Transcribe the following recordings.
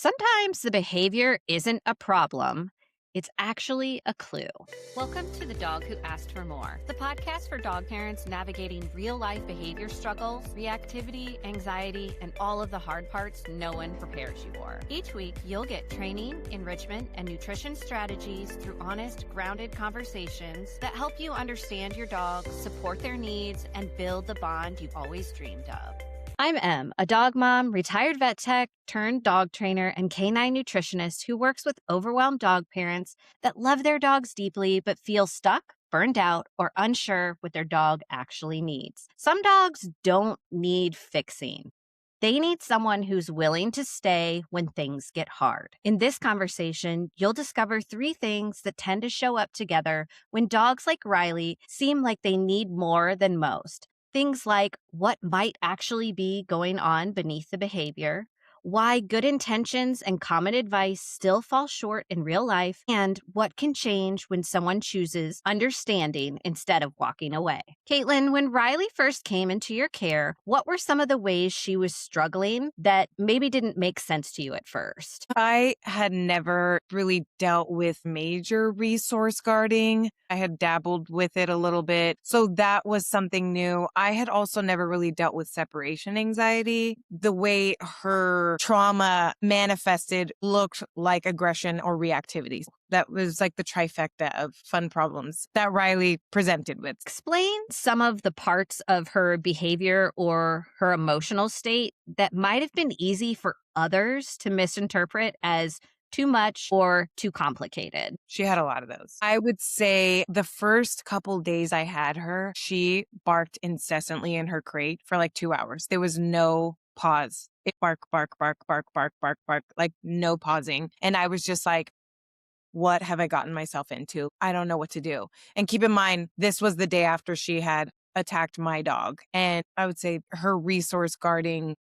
Sometimes the behavior isn't a problem, it's actually a clue. Welcome to The Dog Who Asked for More, the podcast for dog parents navigating real life behavior struggles, reactivity, anxiety, and all of the hard parts no one prepares you for. Each week, you'll get training, enrichment, and nutrition strategies through honest, grounded conversations that help you understand your dog, support their needs, and build the bond you've always dreamed of. I'm Em, a dog mom, retired vet tech, turned dog trainer, and canine nutritionist who works with overwhelmed dog parents that love their dogs deeply but feel stuck, burned out, or unsure what their dog actually needs. Some dogs don't need fixing. They need someone who's willing to stay when things get hard. In this conversation, you'll discover 3 things that tend to show up together when dogs like Riley seem like they need more than most. Things like what might actually be going on beneath the behavior, why good intentions and common advice still fall short in real life, and what can change when someone chooses understanding instead of walking away. Caitlin, when Riley first came into your care, what were some of the ways she was struggling that maybe didn't make sense to you at first? I had never really dealt with major resource guarding. I had dabbled with it a little bit. So that was something new. I had also never really dealt with separation anxiety. The way her trauma manifested looked like aggression or reactivity. That was like the trifecta of fun problems that Riley presented with. Explain some of the parts of her behavior or her emotional state that might have been easy for others to misinterpret as too much or too complicated. She had a lot of those. I would say the first couple days I had her, she barked incessantly in her crate for like 2 hours. There was no pause. It bark, bark, bark, bark, bark, bark, bark, like no pausing. And I was just like, what have I gotten myself into? I don't know what to do. And keep in mind, this was the day after she had attacked my dog. And I would say her resource guarding,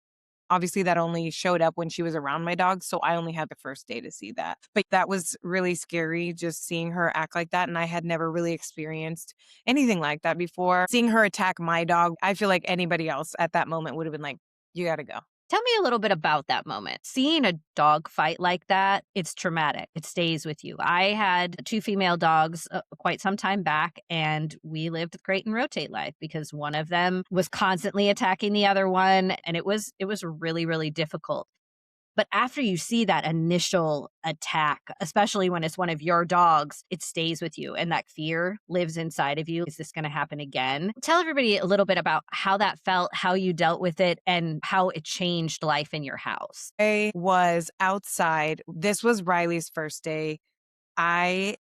obviously that only showed up when she was around my dog. So I only had the first day to see that. But that was really scary just seeing her act like that. And I had never really experienced anything like that before. Seeing her attack my dog, I feel like anybody else at that moment would have been like, you got to go. Tell me a little bit about that moment. Seeing a dog fight like that, it's traumatic. It stays with you. I had 2 female dogs quite some time back, and we lived the crate and rotate life because one of them was constantly attacking the other one, and it was really, really difficult. But after you see that initial attack, especially when it's one of your dogs, it stays with you and that fear lives inside of you. Is this going to happen again? Tell everybody a little bit about how that felt, how you dealt with it, and how it changed life in your house. I was outside. This was Riley's first day. I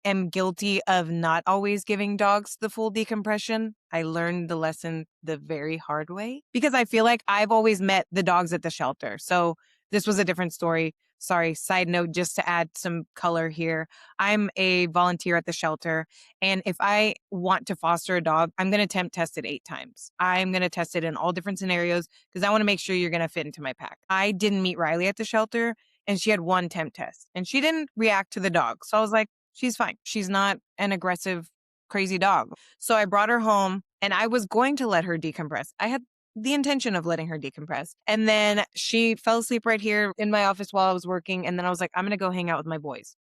am guilty of not always giving dogs the full decompression. I learned the lesson the very hard way because I feel like I've always met the dogs at the shelter. So this was a different story. Sorry, side note, just to add some color here. I'm a volunteer at the shelter. And if I want to foster a dog, I'm going to temp test it 8 times. I'm going to test it in all different scenarios because I want to make sure you're going to fit into my pack. I didn't meet Riley at the shelter and she had 1 temp test and she didn't react to the dog. So I was like, she's fine. She's not an aggressive, crazy dog. So I brought her home and I was going to let her decompress. I had the intention of letting her decompress. And then she fell asleep right here in my office while I was working. And then I was like, I'm going to go hang out with my boys.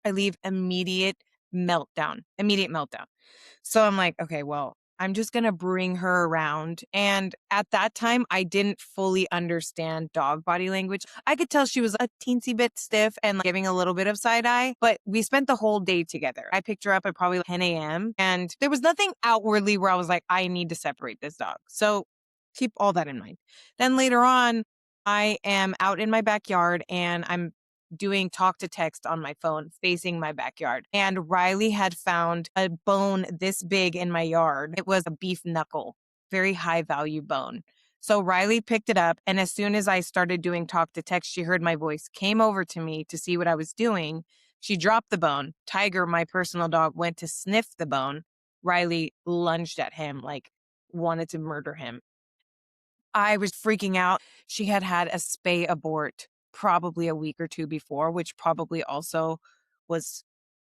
I leave immediate meltdown. So I'm like, okay, well, I'm just going to bring her around. And at that time, I didn't fully understand dog body language. I could tell she was a teensy bit stiff and like, giving a little bit of side eye, but we spent the whole day together. I picked her up at probably 10 a.m. and there was nothing outwardly where I was like, I need to separate this dog. So keep all that in mind. Then later on, I am out in my backyard and I'm doing talk to text on my phone facing my backyard. And Riley had found a bone this big in my yard. It was a beef knuckle, very high value bone. So Riley picked it up. And as soon as I started doing talk to text, she heard my voice, came over to me to see what I was doing. She dropped the bone. Tiger, my personal dog, went to sniff the bone. Riley lunged at him, like wanted to murder him. I was freaking out. She had had a spay abort probably a week or 2 before, which probably also was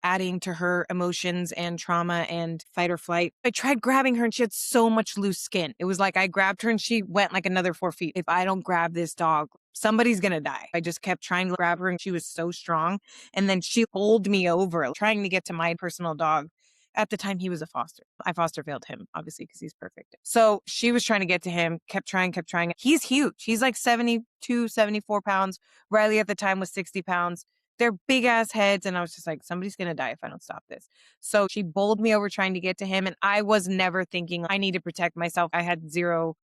adding to her emotions and trauma and fight or flight. I tried grabbing her and she had so much loose skin. It was like I grabbed her and she went like another 4 feet. If I don't grab this dog, somebody's going to die. I just kept trying to grab her and she was so strong. And then she pulled me over trying to get to my personal dog. At the time, he was a foster. I foster failed him, obviously, because he's perfect. So she was trying to get to him, kept trying, kept trying. He's huge. He's like 72, 74 pounds. Riley at the time was 60 pounds. They're big ass heads. And I was just like, somebody's going to die if I don't stop this. So she bowled me over trying to get to him. And I was never thinking I need to protect myself. I had zero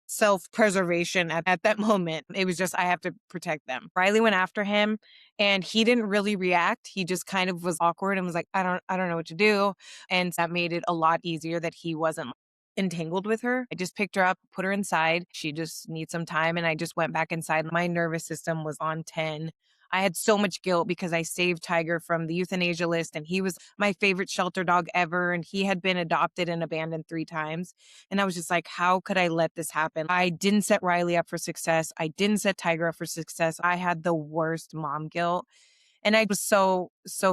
self-preservation at that moment. It was just, I have to protect them. Riley went after him and he didn't really react. He just kind of was awkward and was like, I don't know what to do. And that made it a lot easier that he wasn't entangled with her. I just picked her up, put her inside. She just needs some time. And I just went back inside. My nervous system was on 10. I had so much guilt because I saved Tiger from the euthanasia list and he was my favorite shelter dog ever. And he had been adopted and abandoned 3 times. And I was just like, how could I let this happen? I didn't set Riley up for success. I didn't set Tiger up for success. I had the worst mom guilt. And I was so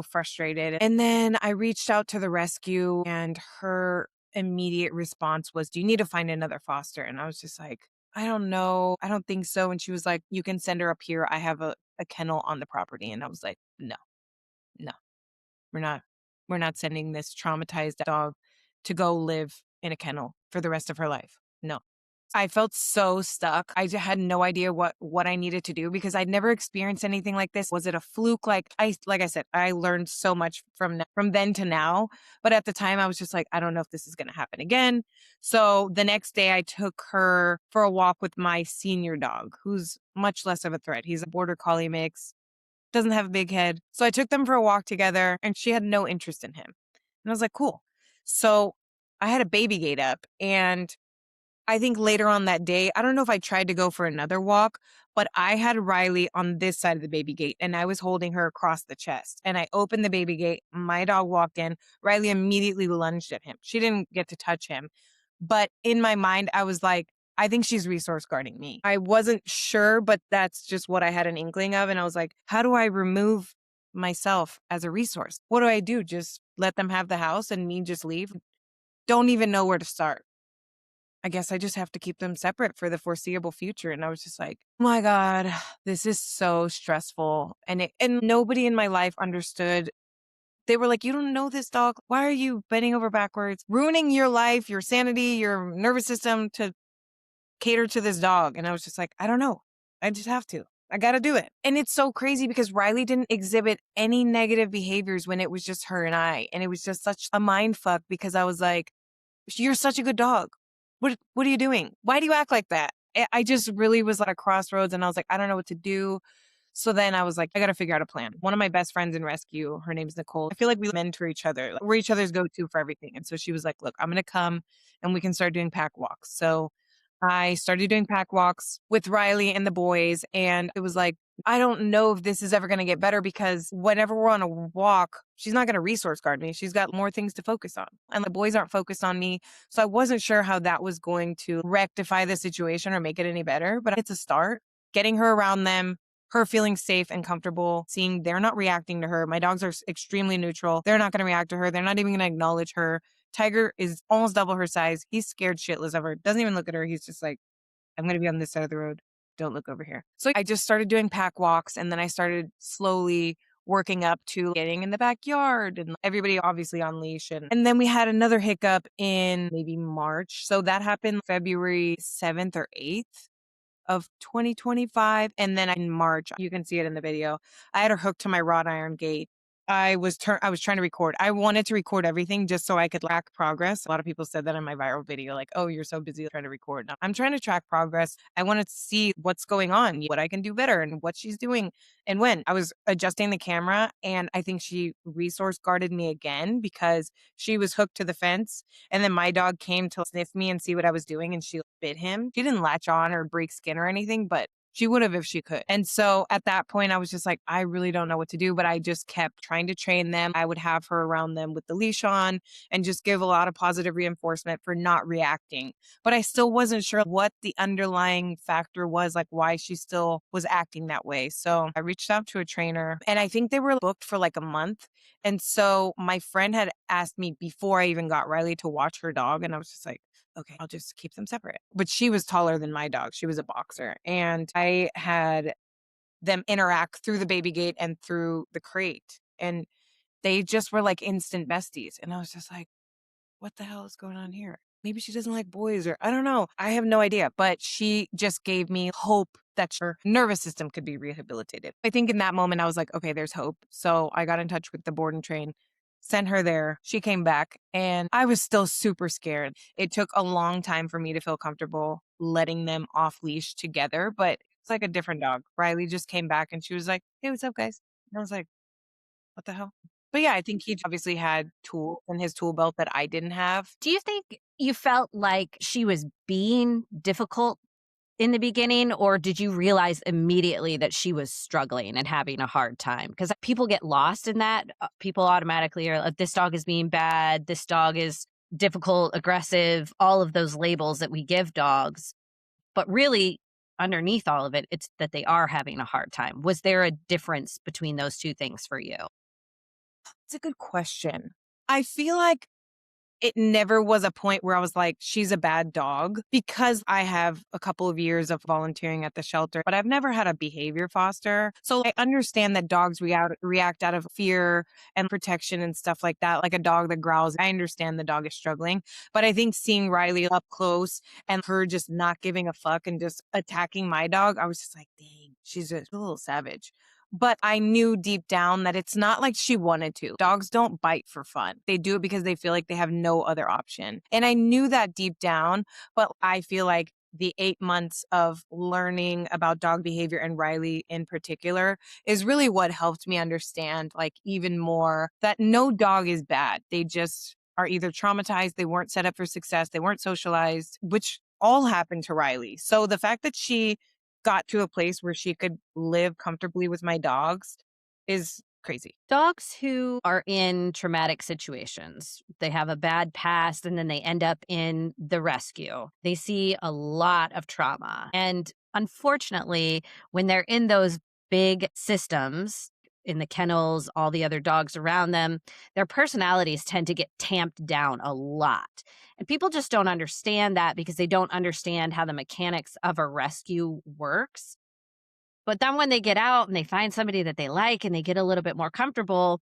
frustrated. And then I reached out to the rescue and her immediate response was, do you need to find another foster? And I was just like, I don't know. I don't think so. And she was like, you can send her up here. I have a kennel on the property. And I was like, no, no, we're not. We're not sending this traumatized dog to go live in a kennel for the rest of her life. No. I felt so stuck. I just had no idea what I needed to do because I'd never experienced anything like this. Was it a fluke? Like I said, I learned so much from then to now, but at the time I was just like, I don't know if this is going to happen again. So the next day I took her for a walk with my senior dog, who's much less of a threat. He's a border collie mix, doesn't have a big head. So I took them for a walk together and she had no interest in him. And I was like, cool. So I had a baby gate up and I think later on that day, I don't know if I tried to go for another walk, but I had Riley on this side of the baby gate and I was holding her across the chest. And I opened the baby gate. My dog walked in. Riley immediately lunged at him. She didn't get to touch him. But in my mind, I was like, I think she's resource guarding me. I wasn't sure, but that's just what I had an inkling of. And I was like, how do I remove myself as a resource? What do I do? Just let them have the house and me just leave? Don't even know where to start. I guess I just have to keep them separate for the foreseeable future. And I was just like, oh my God, this is so stressful. And nobody in my life understood. They were like, you don't know this dog. Why are you bending over backwards, ruining your life, your sanity, your nervous system to cater to this dog? And I was just like, I don't know. I just have to. I got to do it. And it's so crazy because Riley didn't exhibit any negative behaviors when it was just her and I. And it was just such a mind fuck because I was like, you're such a good dog. What are you doing? Why do you act like that? I just really was at a crossroads and I was like, I don't know what to do. So then I was like, I got to figure out a plan. One of my best friends in rescue, her name's Nicole. I feel like we mentor each other. Like, we're each other's go-to for everything. And so she was like, look, I'm going to come and we can start doing pack walks. So I started doing pack walks with Riley and the boys. And it was like, I don't know if this is ever going to get better because whenever we're on a walk, she's not going to resource guard me. She's got more things to focus on. And the boys aren't focused on me. So I wasn't sure how that was going to rectify the situation or make it any better. But it's a start. Getting her around them, her feeling safe and comfortable, seeing they're not reacting to her. My dogs are extremely neutral. They're not going to react to her. They're not even going to acknowledge her. Tiger is almost double her size. He's scared shitless of her. Doesn't even look at her. He's just like, I'm going to be on this side of the road. Don't look over here. So I just started doing pack walks and then I started slowly working up to getting in the backyard and everybody obviously on leash. And then we had another hiccup in maybe March. So that happened February 7th or 8th of 2025. And then in March, you can see it in the video, I had her hooked to my wrought iron gate. I was trying to record. I wanted to record everything just so I could track progress. A lot of people said that in my viral video, like, oh, you're so busy trying to record. No, I'm trying to track progress. I wanted to see what's going on, what I can do better and what she's doing and when. I was adjusting the camera and I think she resource guarded me again because she was hooked to the fence. And then my dog came to sniff me and see what I was doing and she bit him. She didn't latch on or break skin or anything, but She would have if she could. And so at that point, I was just like, I really don't know what to do, but I just kept trying to train them. I would have her around them with the leash on and just give a lot of positive reinforcement for not reacting. But I still wasn't sure what the underlying factor was, like why she still was acting that way. So I reached out to a trainer and I think they were booked for like a month. And so my friend had asked me before I even got Riley to watch her dog. And I was just like, okay, I'll just keep them separate. But she was taller than my dog. She was a boxer. And I had them interact through the baby gate and through the crate. And they just were like instant besties. And I was just like, what the hell is going on here? Maybe she doesn't like boys or I don't know. I have no idea. But she just gave me hope that her nervous system could be rehabilitated. I think in that moment, I was like, okay, there's hope. So I got in touch with the board and train, sent her there. She came back and I was still super scared. It took a long time for me to feel comfortable letting them off leash together, but it's like a different dog. Riley just came back and she was like, hey, what's up, guys? And I was like, what the hell? But yeah, I think he obviously had tools in his tool belt that I didn't have. Do you think you felt like she was being difficult in the beginning, or did you realize immediately that she was struggling and having a hard time? Because people get lost in that. People automatically are like, this dog is being bad, this dog is difficult, aggressive, all of those labels that we give dogs. But really, underneath all of it, it's that they are having a hard time. Was there a difference between those two things for you? It's a good question. I feel like it never was a point where I was like, she's a bad dog because I have a couple of years of volunteering at the shelter, but I've never had a behavior foster. So I understand that dogs react out of fear and protection and stuff like that. Like a dog that growls, I understand the dog is struggling. But I think seeing Riley up close and her just not giving a fuck and just attacking my dog, I was just like, dang, she's a little savage. But I knew deep down that it's not like she wanted to. Dogs don't bite for fun. They do it because they feel like they have no other option. And I knew that deep down, but I feel like the 8 months of learning about dog behavior and Riley in particular is really what helped me understand, like, even more that no dog is bad. They just are either traumatized, they weren't set up for success, they weren't socialized, which all happened to Riley. So the fact that she got to a place where she could live comfortably with my dogs is crazy. Dogs who are in traumatic situations, they have a bad past and then they end up in the rescue. They see a lot of trauma. And unfortunately, when they're in those big systems, in the kennels, all the other dogs around them, their personalities tend to get tamped down a lot. And people just don't understand that because they don't understand how the mechanics of a rescue works. But then when they get out and they find somebody that they like and they get a little bit more comfortable,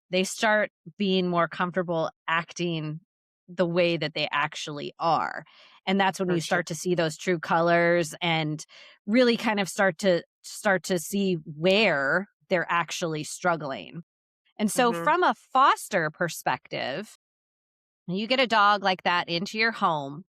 they start being more comfortable acting the way that they actually are. And that's when For you sure. start to see those true colors and really kind of start to see where they're actually struggling. And so Mhm. from a foster perspective, you get a dog like that into your home.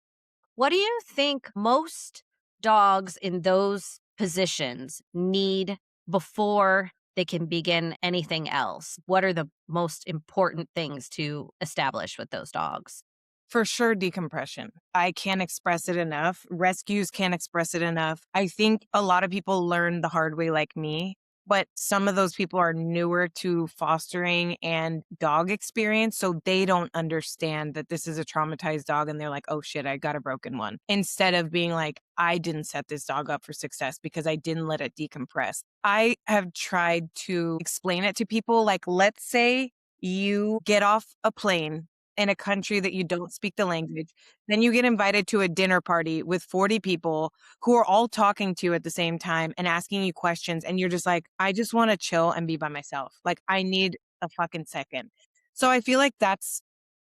What do you think most dogs in those positions need before they can begin anything else? What are the most important things to establish with those dogs? For sure, decompression. I can't express it enough. Rescues can't express it enough. I think a lot of people learn the hard way, like me, but some of those people are newer to fostering and dog experience. So they don't understand that this is a traumatized dog and they're like, oh shit, I got a broken one. Instead of being like, I didn't set this dog up for success because I didn't let it decompress. I have tried to explain it to people. Like, let's say you get off a plane in a country that you don't speak the language. Then you get invited to a dinner party with 40 people who are all talking to you at the same time and asking you questions. And you're just like, I just want to chill and be by myself. Like, I need a fucking second. So I feel like that's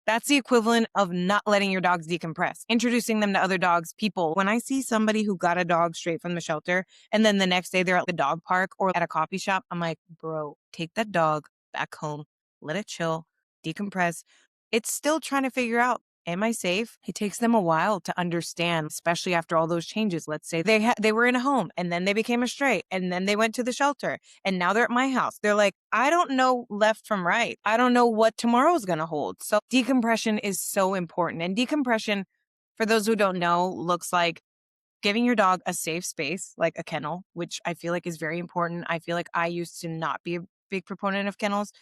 the equivalent of not letting your dogs decompress, introducing them to other dogs, people. When I see somebody who got a dog straight from the shelter and then the next day they're at the dog park or at a coffee shop, I'm like, bro, take that dog back home, let it chill, decompress. It's still trying to figure out, am I safe? It takes them a while to understand, especially after all those changes. Let's say they were in a home and then they became a stray and then they went to the shelter and now they're at my house. They're like, I don't know left from right. I don't know what tomorrow's going to hold. So decompression is so important. And decompression, for those who don't know, looks like giving your dog a safe space, like a kennel, which I feel like is very important. I feel like I used to not be a big proponent of kennels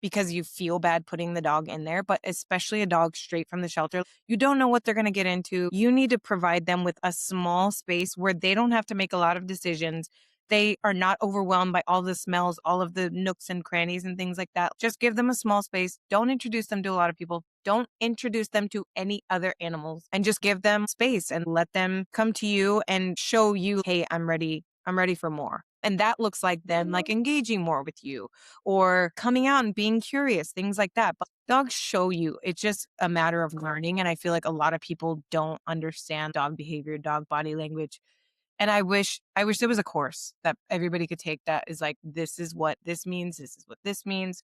because you feel bad putting the dog in there, but especially a dog straight from the shelter, you don't know what they're going to get into. You need to provide them with a small space where they don't have to make a lot of decisions. They are not overwhelmed by all the smells, all of the nooks and crannies and things like that. Just give them a small space. Don't introduce them to a lot of people. Don't introduce them to any other animals and just give them space and let them come to you and show you, hey, I'm ready. I'm ready for more. And that looks like them like engaging more with you or coming out and being curious, things like that. But dogs show you. It's just a matter of learning. And I feel like a lot of people don't understand dog behavior, dog body language. And I wish there was a course that everybody could take that is like, this is what this means. This is what this means.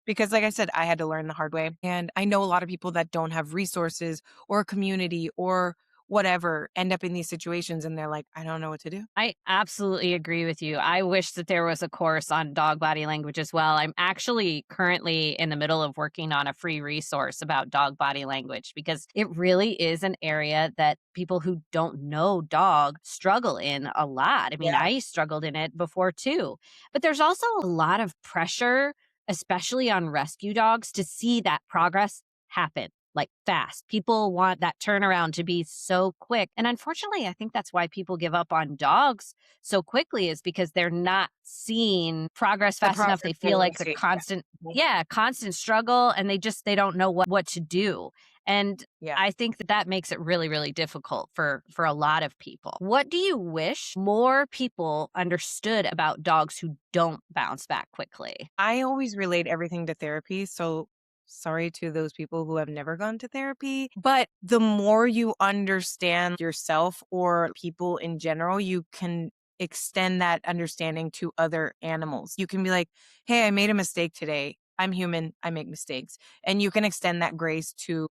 Because like I said, I had to learn the hard way. And I know a lot of people that don't have resources or community or whatever end up in these situations and they're like, I don't know what to do. I absolutely agree with you. I wish that there was a course on dog body language as well. I'm actually currently in the middle of working on a free resource about dog body language because it really is an area that people who don't know dog struggle in a lot. I mean, Yeah. I struggled in it before too. But there's also a lot of pressure, especially on rescue dogs, to see that progress happen like fast. People want that turnaround to be so quick. And unfortunately, I think that's why people give up on dogs so quickly is because they're not seeing progress The fast enough. progress They they feel wanna like the see. constant, Yeah. yeah, constant struggle and they don't know what to do. And Yeah. I think that that makes it really, really difficult for a lot of people. What do you wish more people understood about dogs who don't bounce back quickly? I always relate everything to therapy. So sorry to those people who have never gone to therapy. But the more you understand yourself or people in general, you can extend that understanding to other animals. You can be like, hey, I made a mistake today. I'm human. I make mistakes. And you can extend that grace to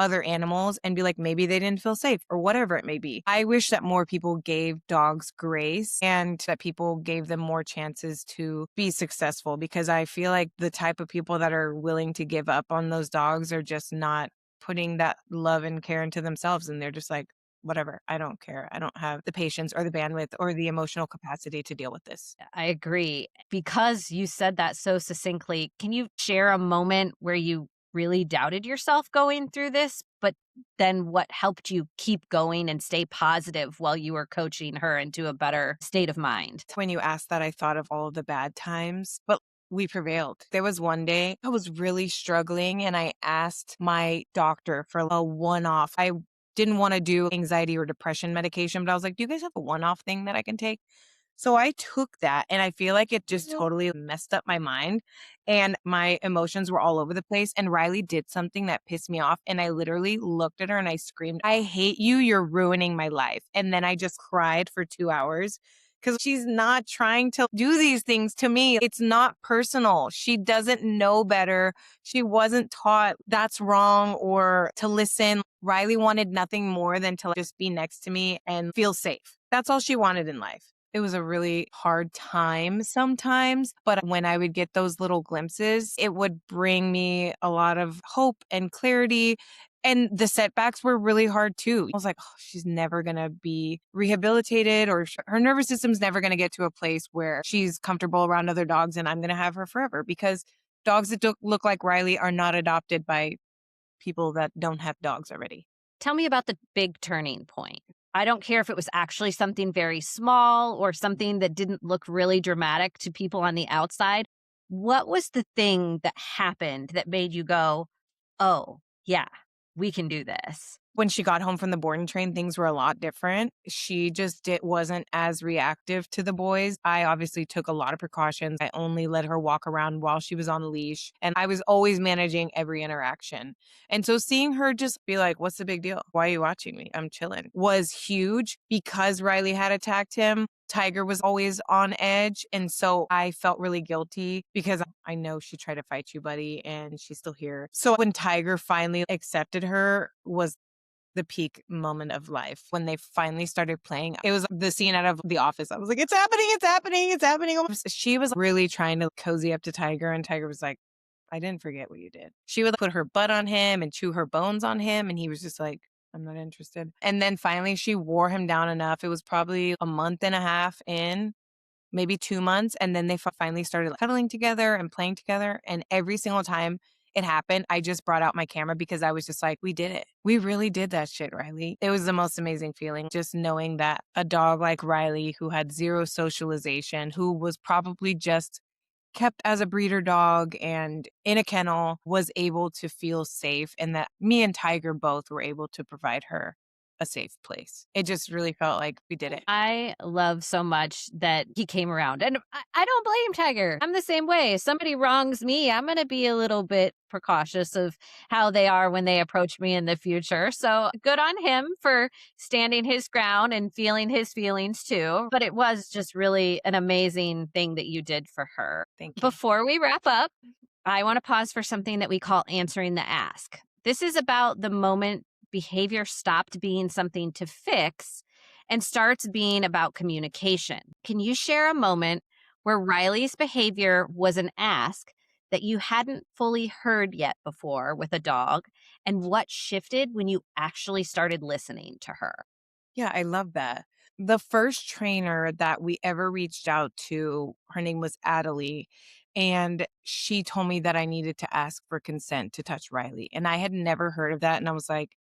other animals and be like, maybe they didn't feel safe or whatever it may be. I wish that more people gave dogs grace and that people gave them more chances to be successful because I feel like the type of people that are willing to give up on those dogs are just not putting that love and care into themselves. And they're just like, whatever, I don't care. I don't have the patience or the bandwidth or the emotional capacity to deal with this. I agree. Because you said that so succinctly, can you share a moment where you really doubted yourself going through this, but then what helped you keep going and stay positive while you were coaching her into a better state of mind? When you asked that, I thought of all of the bad times, but we prevailed. There was one day I was really struggling and I asked my doctor for a one off. I didn't want to do anxiety or depression medication, but I was like, do you guys have a one off thing that I can take? So I took that and I feel like it just totally messed up my mind and my emotions were all over the place. And Riley did something that pissed me off. And I literally looked at her and I screamed, I hate you. You're ruining my life. And then I just cried for 2 hours because she's not trying to do these things to me. It's not personal. She doesn't know better. She wasn't taught that's wrong or to listen. Riley wanted nothing more than to just be next to me and feel safe. That's all she wanted in life. It was a really hard time sometimes, but when I would get those little glimpses, it would bring me a lot of hope and clarity. And the setbacks were really hard too. I was like, oh, she's never going to be rehabilitated or her nervous system's never going to get to a place where she's comfortable around other dogs and I'm going to have her forever because dogs that don't look like Riley are not adopted by people that don't have dogs already. Tell me about the big turning point. I don't care if it was actually something very small or something that didn't look really dramatic to people on the outside. What was the thing that happened that made you go, oh, yeah, we can do this? When she got home from the boarding train, things were a lot different. She just wasn't as reactive to the boys. I obviously took a lot of precautions. I only let her walk around while she was on a leash, and I was always managing every interaction. And so seeing her just be like, what's the big deal? Why are you watching me? I'm chilling was huge because Riley had attacked him. Tiger was always on edge. And so I felt really guilty because I know she tried to fight you, buddy, and she's still here. So when Tiger finally accepted her was the peak moment of life when they finally started playing. It was the scene out of The Office. I was like, it's happening, it's happening, it's happening. She was really trying to cozy up to Tiger, and Tiger was like, I didn't forget what you did. She would put her butt on him and chew her bones on him, and he was just like, I'm not interested. And then finally she wore him down enough. It was probably a month and a half in, maybe 2 months, and then they finally started cuddling together and playing together, and every single time it happened, I just brought out my camera because I was just like, "We did it. We really did that shit, Riley." It was the most amazing feeling just knowing that a dog like Riley, who had 0 socialization, who was probably just kept as a breeder dog and in a kennel, was able to feel safe, and that me and Tiger both were able to provide her a safe place. It just really felt like we did it. I love so much that he came around. And I don't blame Tiger. I'm the same way. If somebody wrongs me, I'm going to be a little bit precautious of how they are when they approach me in the future. So good on him for standing his ground and feeling his feelings too. But it was just really an amazing thing that you did for her. Thank you. Before we wrap up, I want to pause for something that we call answering the ask. This is about the moment behavior stopped being something to fix and starts being about communication. Can you share a moment where Riley's behavior was an ask that you hadn't fully heard yet before with a dog, and what shifted when you actually started listening to her? Yeah, I love that. The first trainer that we ever reached out to, her name was Adelie, and she told me that I needed to ask for consent to touch Riley. And I had never heard of that. And I was like,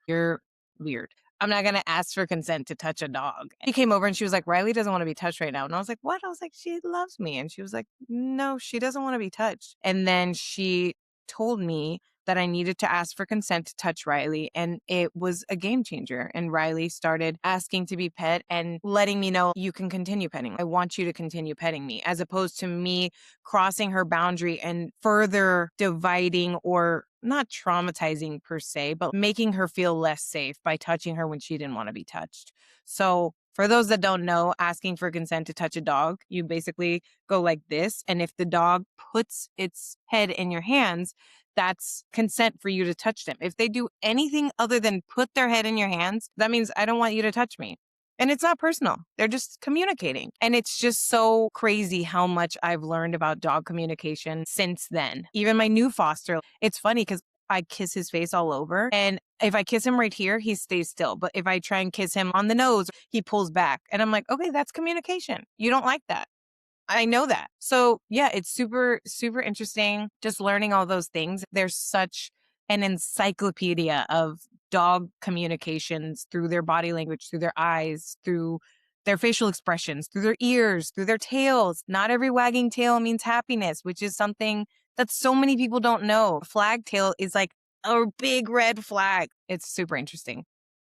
"You're weird. I'm not going to ask for consent to touch a dog." She came over and she was like, "Riley doesn't want to be touched right now." And I was like, "What?" I was like, "She loves me." And she was like, "No, she doesn't want to be touched." And then she told me that I needed to ask for consent to touch Riley. And it was a game changer. And Riley started asking to be pet and letting me know, "You can continue petting. I want you to continue petting me," as opposed to me crossing her boundary and further dividing or not traumatizing per se, but making her feel less safe by touching her when she didn't want to be touched. So for those that don't know, asking for consent to touch a dog, you basically go like this. And if the dog puts its head in your hands, that's consent for you to touch them. If they do anything other than put their head in your hands, that means I don't want you to touch me. And it's not personal. They're just communicating. And it's just so crazy how much I've learned about dog communication since then. Even my new foster, it's funny because I kiss his face all over. And if I kiss him right here, he stays still. But if I try and kiss him on the nose, he pulls back. And I'm like, okay, that's communication. You don't like that. I know that. So yeah, it's super, super interesting just learning all those things. There's such an encyclopedia of dog communications through their body language, through their eyes, through their facial expressions, through their ears, through their tails. Not every wagging tail means happiness, which is something that so many people don't know. Flag tail is like a big red flag. It's super interesting.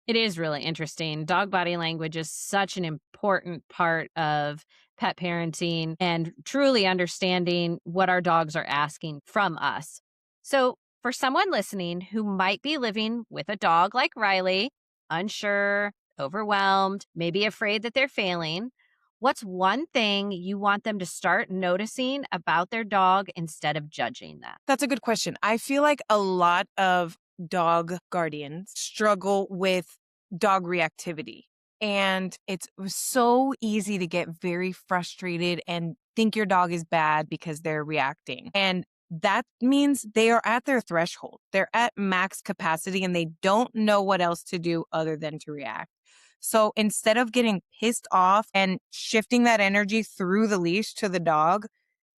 It is really interesting. Dog body language is such an important part of pet parenting and truly understanding what our dogs are asking from us. So, for someone listening who might be living with a dog like Riley, unsure, overwhelmed, maybe afraid that they're failing, what's one thing you want them to start noticing about their dog instead of judging them? That's a good question. I feel like a lot of dog guardians struggle with dog reactivity. And it's so easy to get very frustrated and think your dog is bad because they're reacting. And that means they are at their threshold. They're at max capacity and they don't know what else to do other than to react. So instead of getting pissed off and shifting that energy through the leash to the dog,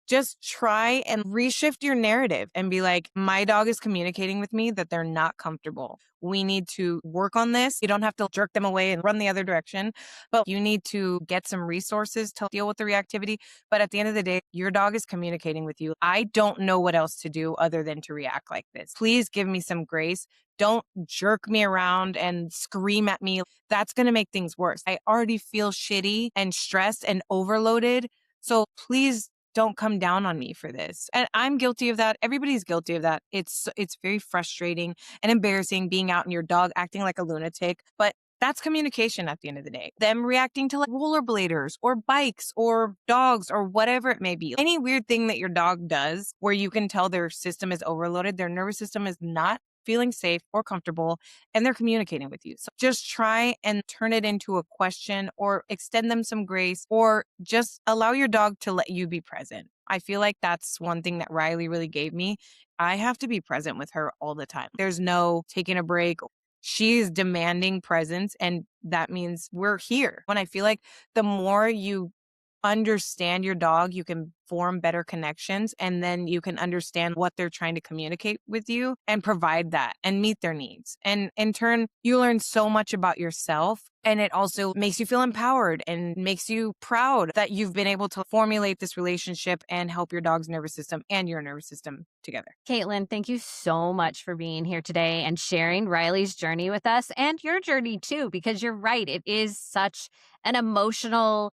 just try and reshift your narrative and be like, my dog is communicating with me that they're not comfortable. We need to work on this. You don't have to jerk them away and run the other direction, but you need to get some resources to deal with the reactivity. But at the end of the day, your dog is communicating with you. I don't know what else to do other than to react like this. Please give me some grace. Don't jerk me around and scream at me. That's going to make things worse. I already feel shitty and stressed and overloaded. So please don't come down on me for this. And I'm guilty of that. Everybody's guilty of that. It's very frustrating and embarrassing being out and your dog acting like a lunatic, but that's communication at the end of the day. Them reacting to like rollerbladers or bikes or dogs or whatever it may be. Any weird thing that your dog does where you can tell their system is overloaded, their nervous system is not feeling safe or comfortable, and they're communicating with you. So just try and turn it into a question or extend them some grace or just allow your dog to let you be present. I feel like that's one thing that Riley really gave me. I have to be present with her all the time. There's no taking a break. She's demanding presence, and that means we're here. When I feel like the more you understand your dog, you can form better connections, and then you can understand what they're trying to communicate with you and provide that and meet their needs. And in turn, you learn so much about yourself, and it also makes you feel empowered and makes you proud that you've been able to formulate this relationship and help your dog's nervous system and your nervous system together. Caitlin, thank you so much for being here today and sharing Riley's journey with us and your journey too, because you're right. It is such an emotional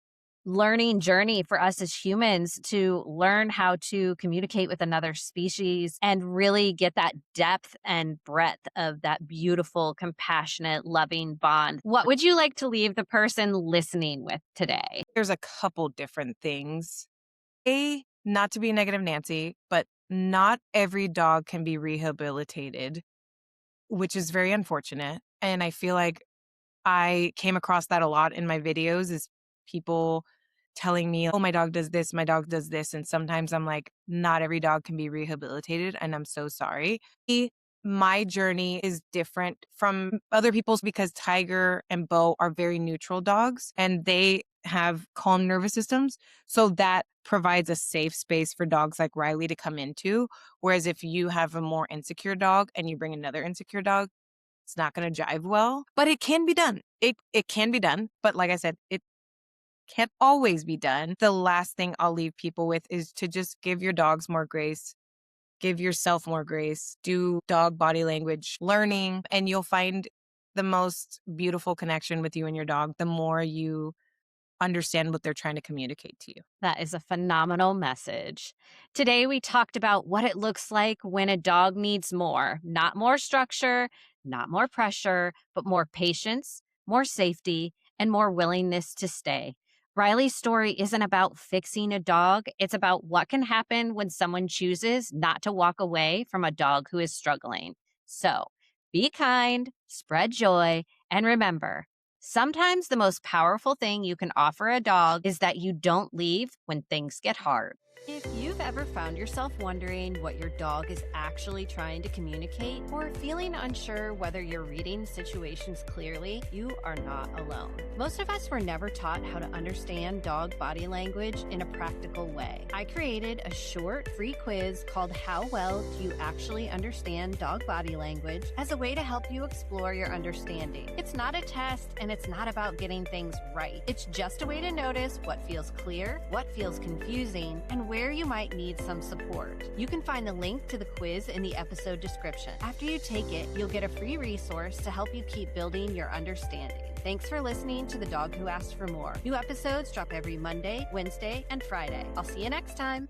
learning journey for us as humans to learn how to communicate with another species and really get that depth and breadth of that beautiful, compassionate, loving bond. What would you like to leave the person listening with today? There's a couple different things. Not to be negative Nancy, but not every dog can be rehabilitated, which is very unfortunate. And I feel like I came across that a lot in my videos is people telling me, oh, my dog does this, my dog does this. And sometimes I'm like, not every dog can be rehabilitated. And I'm so sorry. My journey is different from other people's because Tiger and Bo are very neutral dogs and they have calm nervous systems. So that provides a safe space for dogs like Riley to come into. Whereas if you have a more insecure dog and you bring another insecure dog, it's not going to jive well, but it can be done. It can be done. But like I said, it can't always be done. The last thing I'll leave people with is to just give your dogs more grace. Give yourself more grace. Do dog body language learning, and you'll find the most beautiful connection with you and your dog the more you understand what they're trying to communicate to you. That is a phenomenal message. Today, we talked about what it looks like when a dog needs more, not more structure, not more pressure, but more patience, more safety, and more willingness to stay. Riley's story isn't about fixing a dog. It's about what can happen when someone chooses not to walk away from a dog who is struggling. So be kind, spread joy, and remember, sometimes the most powerful thing you can offer a dog is that you don't leave when things get hard. If you've ever found yourself wondering what your dog is actually trying to communicate or feeling unsure whether you're reading situations clearly, you are not alone. Most of us were never taught how to understand dog body language in a practical way. I created a short, free quiz called How Well Do You Actually Understand Dog Body Language as a way to help you explore your understanding. It's not a test and it's not about getting things right. It's just a way to notice what feels clear, what feels confusing, and where you might need some support. You can find the link to the quiz in the episode description. After you take it, you'll get a free resource to help you keep building your understanding. Thanks for listening to The Dog Who Asked for More. New episodes drop every Monday, Wednesday, and Friday. I'll see you next time.